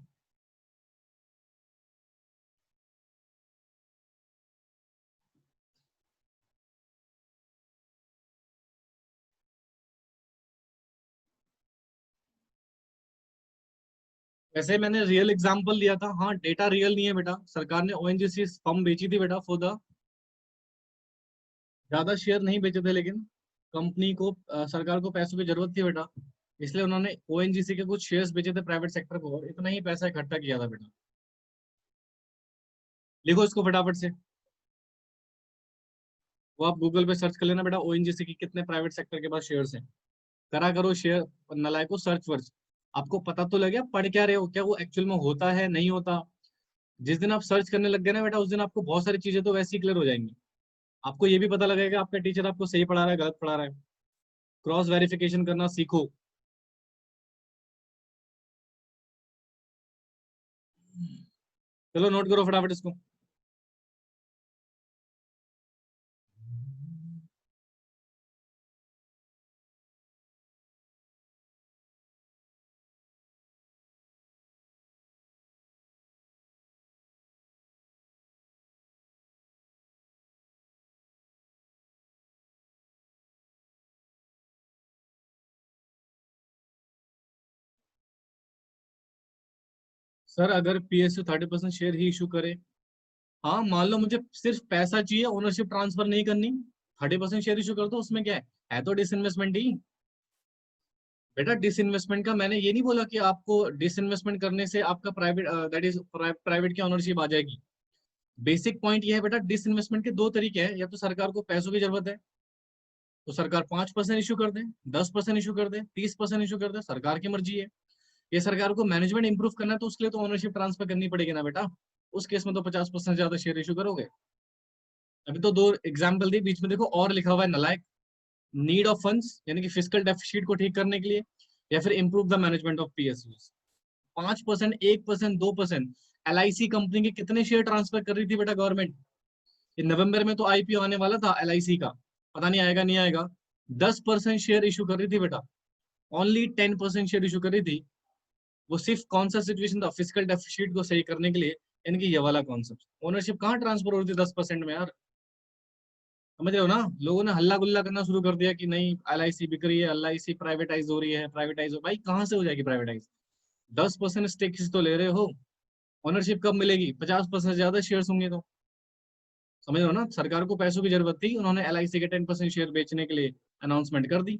वैसे मैंने रियल एग्जांपल लिया था, हाँ डेटा रियल नहीं है बेटा। सरकार ने ओएनजीसी फर्म बेची थी बेटा फॉर द, ज्यादा शेयर नहीं बेचे थे, लेकिन कंपनी को सरकार को पैसों की जरूरत थी बेटा, इसलिए उन्होंने ओएनजीसी के कुछ शेयर्स बेचे थे प्राइवेट सेक्टर को, और इतना ही पैसा इकट्ठा किया था बेटा। लिखो इसको फटाफट से, वो आप गूगल पे सर्च कर लेना बेटा, ओएनजीसी की कितने प्राइवेट सेक्टर के पास शेयर्स हैं। करा करो शेयर नलायको सर्च वर्च, आपको पता तो लगे आप पढ़ क्या रहे हो, क्या वो एक्चुअल में होता है नहीं होता। जिस दिन आप सर्च करने लग गए ना बेटा, उस दिन आपको बहुत सारी चीजें तो वैसे ही क्लियर हो जाएंगी। आपको ये भी पता लगेगा आपका टीचर आपको सही पढ़ा रहा है गलत पढ़ा रहा है। क्रॉस वेरिफिकेशन करना सीखो। चलो नोट करो फटाफट इसको। सर अगर पीएसयू 30% शेयर ही इशू करे, हाँ मान लो मुझे सिर्फ पैसा चाहिए, ओनरशिप ट्रांसफर नहीं करनी, 30% शेयर इशू कर दो, उसमें क्या है तो डिसइन्वेस्टमेंट ही। बेटा डिसइन्वेस्टमेंट का मैंने ये नहीं बोला कि आपको डिसइन्वेस्टमेंट करने से आपका प्राइवेट दैट इज प्राइवेट की ओनरशिप आ जाएगी। बेसिक पॉइंट ये है बेटा, डिसइन्वेस्टमेंट के दो तरीके हैं, या तो सरकार को पैसों की जरूरत है तो सरकार 5% इशू कर दे, 10% इशू कर दे, 30% इशू कर दे, सरकार की मर्जी है। ये सरकार को मैनेजमेंट इंप्रूव करना है तो उसके लिए तो ओनरशिप ट्रांसफर करनी पड़ेगी ना बेटा, उस केस में तो 50% ज्यादा शेयर इशू करोगे। अभी तो दो एग्जाम्पल दी, बीच में देखो और लिखा हुआ है नलायक। नीड ऑफ फंड्स यानी कि फिजिकल डेफिसिट को ठीक करने के लिए, या फिर improve the management of PSU. 5%, 1%, 2%, LIC company के कितने शेयर ट्रांसफर कर रही थी बेटा गवर्नमेंट? ये नवंबर में तो आईपीओ आने वाला था एलआईसी का, पता नहीं आएगा नहीं आएगा। 10% शेयर इशू कर रही थी बेटा, ओनली 10% शेयर इशू कर रही थी। वो सिर्फ कौन सा सिचुएशन था, फिजिकल डेफिसिट को सही करने के लिए, इनकी ये वाला कॉन्सेप्ट। ओनरशिप कहाँ ट्रांसफर हो रही थी 10% में यार? समझ रहे हो ना? लोगों ने हल्ला गुल्ला करना शुरू कर दिया कि नहीं एलआईसी बिक रही है, एलआईसी प्राइवेटाइज हो रही है, प्राइवेटाइज हो, भाई कहाँ से हो जाएगी प्राइवेटाइज? 10% स्टेक तो ले रहे हो, ओनरशिप कब मिलेगी? 50% ज्यादा शेयर होंगे तो। समझ रहे हो ना? सरकार को पैसों की जरूरत थी, उन्होंने एलआईसी के 10% शेयर बेचने के लिए अनाउंसमेंट कर दी।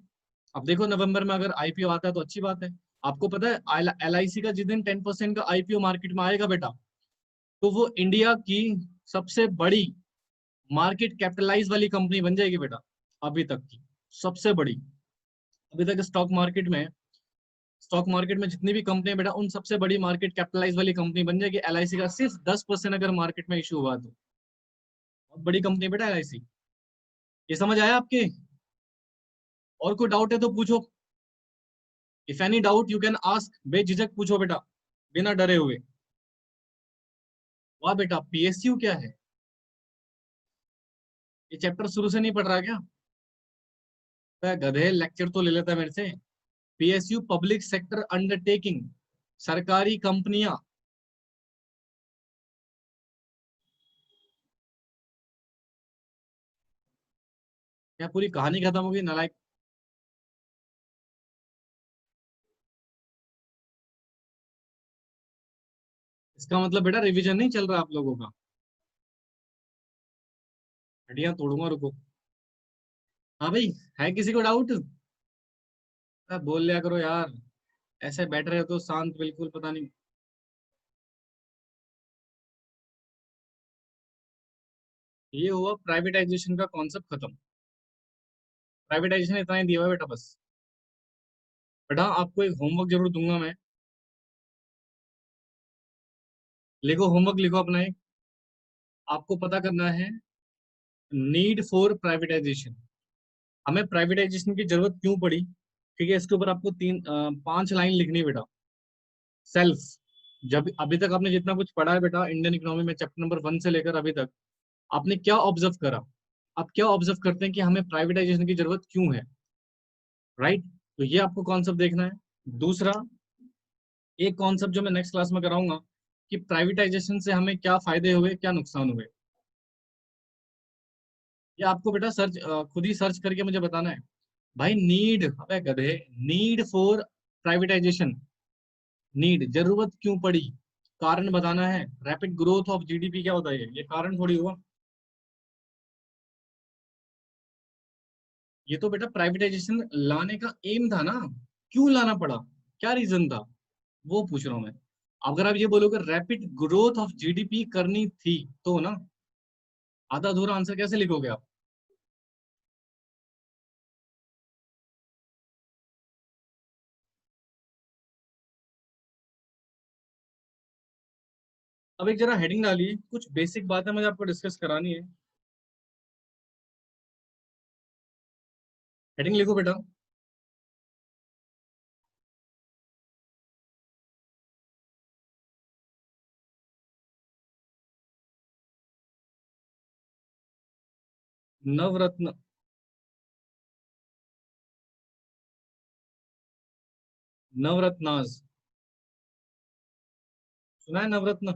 अब देखो नवंबर में अगर आईपीओ आता है तो अच्छी बात है। आपको पता है एलआईसी का जिस दिन 10% का आईपीओ मार्केट में आएगा बेटा, तो वो इंडिया की सबसे बड़ी मार्केट कैपिटलाइज वाली कंपनी बन जाएगी बेटा, अभी तक की सबसे बड़ी। अभी तक स्टॉक मार्केट में जितनी भी कंपनी बेटा, उन सबसे बड़ी मार्केट कैपिटलाइज वाली कंपनी बन जाएगी एलआईसी का, सिर्फ 10% अगर मार्केट में इशू हुआ तो। बहुत बड़ी कंपनी बेटा एलआईसी। ये समझ आया आपके? और कोई डाउट है तो पूछो। If any doubt you can ask, बेझिझक पूछो बेटा, बिना डरे हुए। वाह बेटा, पीएसयू क्या है? ये चैप्टर शुरू से नहीं पढ़ रहा क्या? गधे लेक्चर तो ले लेता है मेरे से। पीएसयू पब्लिक सेक्टर अंडरटेकिंग, सरकारी कंपनियां। क्या पूरी कहानी खत्म होगी नालायक? इसका मतलब बेटा रिवीजन नहीं चल रहा आप लोगों का। हड्डियां तोड़ूंगा, रुको। हाँ भाई, है किसी को डाउट? बोल लिया करो यार, ऐसे बैठ रहे हो तो शांत बिल्कुल, पता नहीं। ये हुआ प्राइवेटाइजेशन का कॉन्सेप्ट खत्म। प्राइवेटाइजेशन इतना ही दिया हुआ है बेटा बस। बेटा आपको एक होमवर्क जरूर दूंगा मैं। लिखो, होमवर्क लिखो अपना एक। आपको पता करना है नीड फॉर प्राइवेटाइजेशन, हमें प्राइवेटाइजेशन की जरूरत क्यों पड़ी। ठीक है, इसके ऊपर आपको 5 लाइन लिखनी है बेटा। सेल्फ, जब अभी तक आपने जितना कुछ पढ़ा है बेटा इंडियन इकोनॉमी में चैप्टर नंबर 1 से लेकर अभी तक, आपने क्या ऑब्जर्व करा। आप क्या ऑब्जर्व करते हैं कि हमें प्राइवेटाइजेशन की जरूरत क्यों है। राइट, तो ये आपको कॉन्सेप्ट देखना है। दूसरा, एक कॉन्सेप्ट जो मैं नेक्स्ट क्लास में कराऊंगा कि प्राइवेटाइजेशन से हमें क्या फायदे हुए क्या नुकसान हुए। ये आपको बेटा सर्च, खुद ही सर्च करके मुझे बताना है। भाई नीड, अबे गधे, नीड फॉर प्राइवेटाइजेशन, नीड जरूरत क्यों पड़ी, कारण बताना है। रैपिड ग्रोथ ऑफ जीडीपी क्या होता है, ये कारण थोड़ी हुआ। ये तो बेटा प्राइवेटाइजेशन लाने का एम था ना, क्यों लाना पड़ा, क्या रीजन था, वो पूछ रहा हूं मैं। अगर आप ये बोलोगे रैपिड ग्रोथ ऑफ जीडीपी करनी थी तो ना, आधा अधूरा आंसर कैसे लिखोगे आप। अब एक जरा हेडिंग डालिए, कुछ बेसिक बातें मुझे आपको डिस्कस करानी है। हेडिंग लिखो बेटा। नवरत्न, नवरत्नाज, सुना है नवरत्न।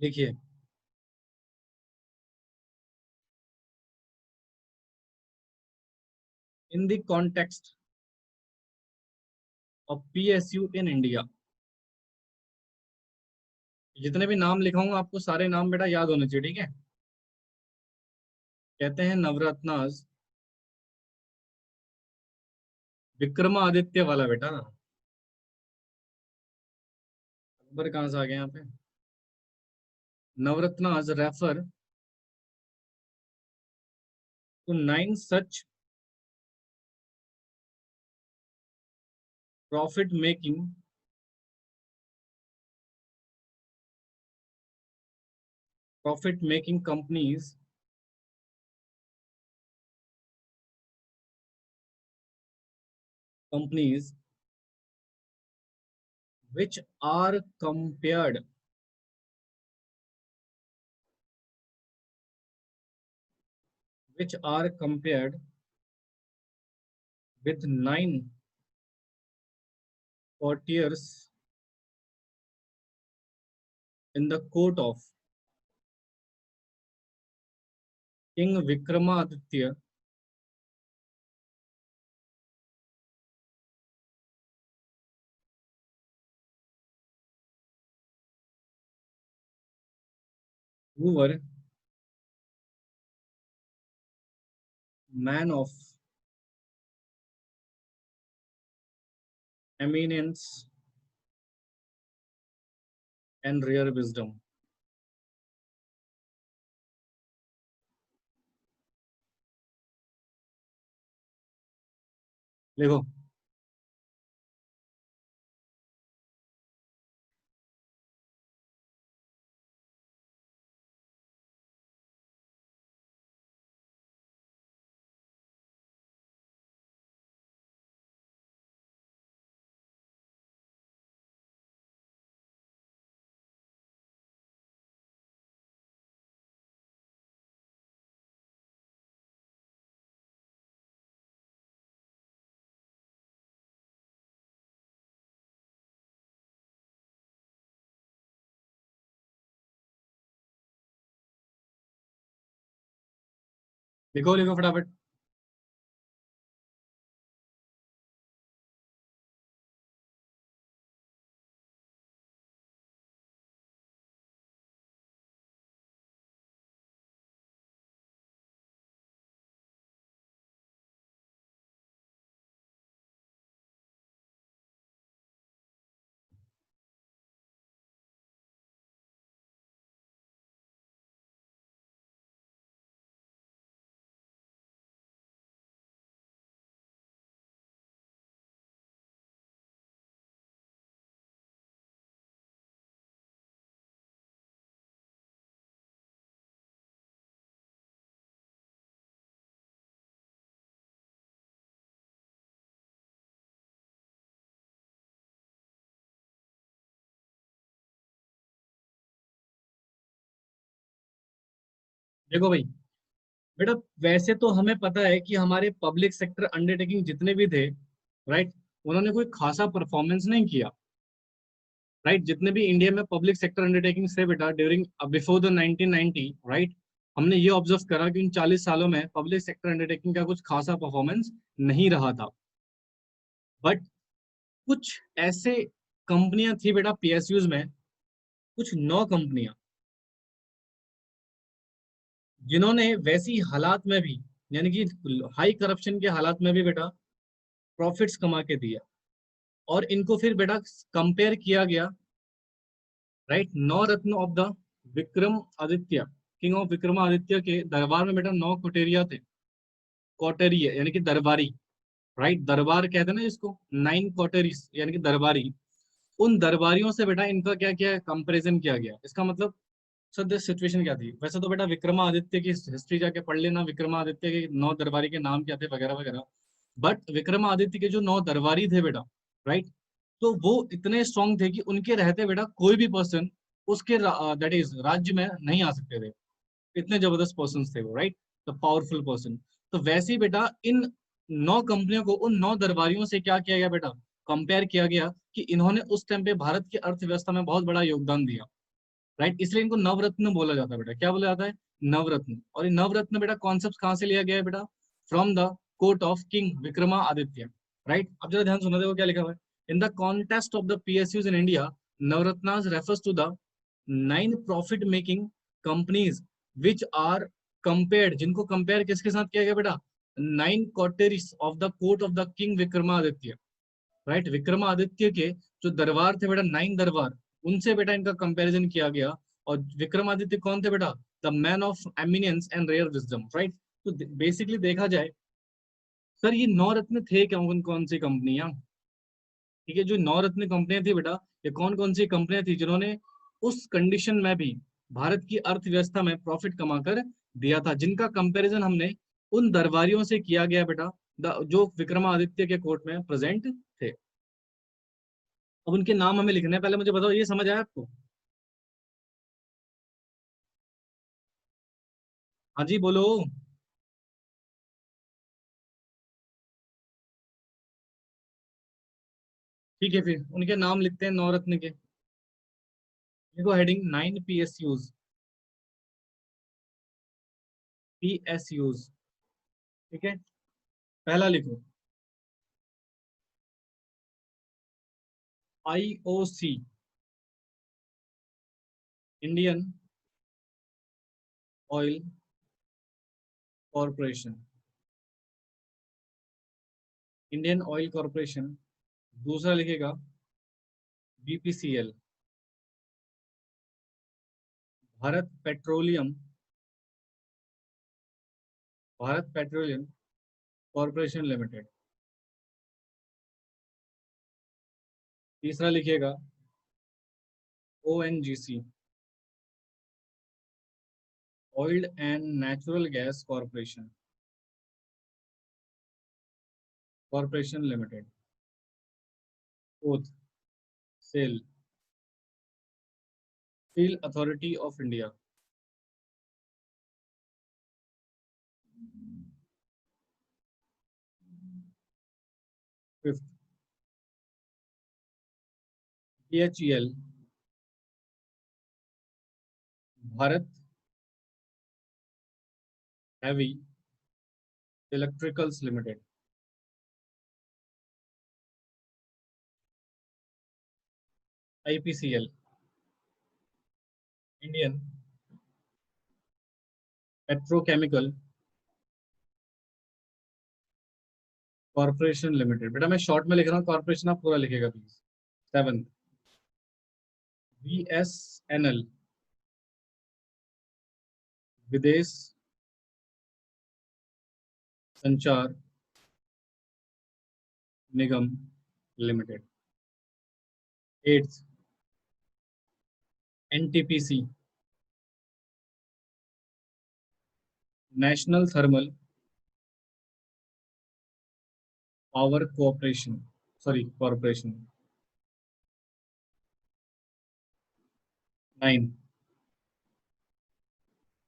देखिए, in the context of PSU in India, जितने भी नाम लिखाऊंगा आपको सारे नाम बेटा याद होने चाहिए, ठीक है। कहते हैं नवरत्नाज, विक्रमादित्य वाला बेटा। अकबर कहाँ से आ गया यहाँ पे। Navratnas refer to 9 such profit making companies companies which are compared which are compared with 9 courtiers in the court of King Vikramaditya, who were man of eminence and rare wisdom। देखो, लिखो लिखो फटाफट। देखो भाई बेटा, वैसे तो हमें पता है कि हमारे पब्लिक सेक्टर अंडरटेकिंग जितने भी थे, राइट, उन्होंने कोई खासा परफॉर्मेंस नहीं किया। राइट, जितने भी इंडिया में पब्लिक सेक्टर अंडरटेकिंग थे बेटा ड्यूरिंग बिफोर द 1990, राइट, हमने ये ऑब्जर्व करा कि इन 40 सालों में पब्लिक सेक्टर अंडरटेकिंग का कुछ खासा परफॉर्मेंस नहीं रहा था। बट कुछ ऐसे कंपनियां थी बेटा पीएसयूज में, कुछ 9 कंपनियां, जिन्होंने वैसी हालात में भी, यानी कि हाई करप्शन के हालात में भी बेटा प्रॉफिट्स कमा के दिया। और इनको फिर बेटा कंपेयर किया गया, right, 9 Ratna of the Vikram Aditya, king of Vikramaditya के दरबार में बेटा 9 कोटेरिया थे। कोटेरिया यानी कि दरबारी, राइट, दरबार कहते हैं ना जिसको, 9 कोटेरीज यानी कि दरबारी। उन दरबारियों से बेटा इनका क्या किया, कंपैरिजन किया गया। इसका मतलब सर सिचुएशन क्या थी, वैसे तो बेटा विक्रमादित्य की हिस्ट्री जाके पढ़ लेना, विक्रमादित्य के 9 दरबारी के नाम क्या थे वगैरह वगैरह। बट विक्रमादित्य के जो 9 दरबारी थे बेटा, राइट, तो वो इतने स्ट्रांग थे कि उनके रहते बेटा कोई भी पर्सन उसके दैट इज राज्य में नहीं आ सकते थे। इतने जबरदस्त पर्सन थे वो, राइट, द पावरफुल पर्सन। तो वैसे ही बेटा इन 9 कंपनियों को उन 9 दरबारियों से क्या किया गया बेटा, कंपेयर किया गया कि इन्होंने उस टाइम पे भारत की अर्थव्यवस्था में बहुत बड़ा योगदान दिया। राइट, इसलिए इनको नवरत्न बोला जाता है बेटा। क्या बोला जाता है, नवरत्न। और ये नवरत्न बेटा कॉन्सेप्ट कहाँ से लिया गया है बेटा, from the court of king Vikrama Aditya. Right, अब जरा ध्यान सुना, देखो क्या लिखा हुआ है, in the contest of the PSUs in India, Navratnas refers to the 9 profit making companies which are compared, जिनको कंपेयर किसके साथ किया गया बेटा, 9 coteries of the court of the king Vikramaditya. Right, Vikramaditya के जो दरबार थे बेटा, 9 दरबार, उनसे बेटा इनका कंपैरिजन किया गया। और विक्रमादित्य कौन थे बेटा, the man of eminence and rare wisdom. Right, तो बेसिकली देखा जाए सर, ये 9 रत्न थे कौन कौन सी कंपनियां। ठीक है, जो 9 रत्न कंपनियां थी बेटा, ये कौन कौन सी कंपनियां थी जिन्होंने उस कंडीशन में भी भारत की अर्थव्यवस्था में प्रॉफिट कमाकर दिया था, जिनका कंपैरिजन हमने उन दरबारियों से किया गया बेटा, जो विक्रमादित्य के कोर्ट में प्रेजेंट थे। अब उनके नाम हमें लिखने हैं, पहले मुझे बताओ ये समझ आया आपको। हाँ जी बोलो। ठीक है, फिर उनके नाम लिखते हैं 9 रत्न के। देखो हेडिंग 9 पीएसयूज, पीएसयूज। ठीक है, पहला लिखो IOC, Indian oil corporation, Indian oil corporation. दूसरा लिखेगा BPCL, Bharat petroleum, Bharat petroleum corporation limited. तीसरा लिखिएगा ONGC, oil and natural gas corporation, corporation limited. Fourth SAIL, steel authority of India. Fifth BHEL, Bharat heavy electricals limited. IPCL, Indian petrochemical corporation limited. बेटा मैं शॉर्ट में लिख रहा हूँ, कॉरपोरेशन आप पूरा लिखेगा please. Seventh BSNL, Videsh Sanchar Nigam limited. Eighth NTPC, national thermal power cooperation, sorry corporation. Nine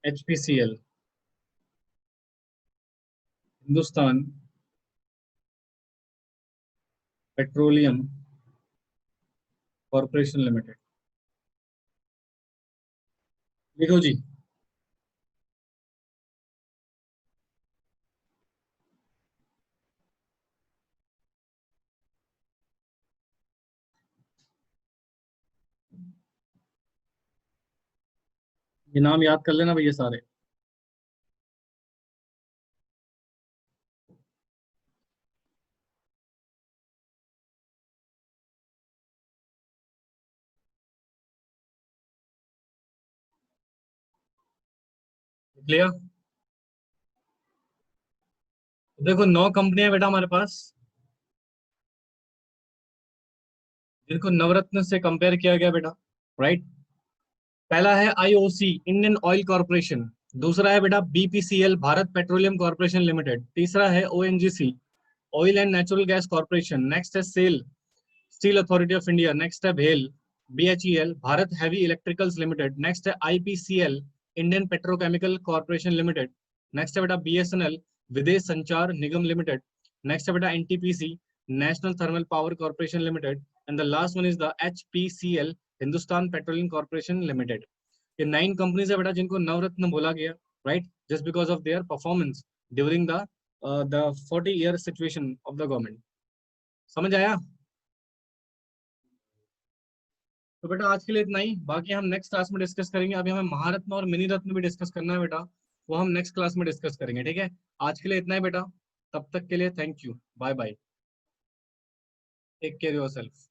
HPCL, Hindustan petroleum corporation limited. लिखो जी। ये नाम याद कर लेना भैया सारे। लिख लिया? देखो 9 कंपनियां बेटा हमारे पास, जिनको नवरत्न से कंपेयर किया गया बेटा। राइट। पहला है आईओसी इंडियन ऑयल कॉर्पोरेशन। दूसरा है बेटा BPCL Bharat petroleum corporation limited. तीसरा है ONGC oil and natural gas corporation. Next है SAIL steel authority of India. Next है भेल BHEL Bharat heavy electricals limited. Next है IPCL Indian petrochemical corporation limited. Next है बेटा BSNL Videsh Sanchar Nigam limited. Next है बेटा NTPC national thermal power corporation limited. And the last one is the HPCL Hindustan petroleum corporation limited. ये 9 कंपनीज है बेटा जिनको नवरत्न बोला गया, right, just because of their performance during the 40 year situation of the government. समझ आया? तो बेटा आज के लिए इतना ही, बाकी हम नेक्स्ट क्लास में डिस्कस करेंगे। अभी हमें महारत्न और मिनी रत्न भी डिस्कस करना है बेटा, वो हम नेक्स्ट क्लास में डिस्कस करेंगे, ठीक है? आज के लिए इतना ही बेटा, तब तक के लिए thank you, bye bye, take care your self.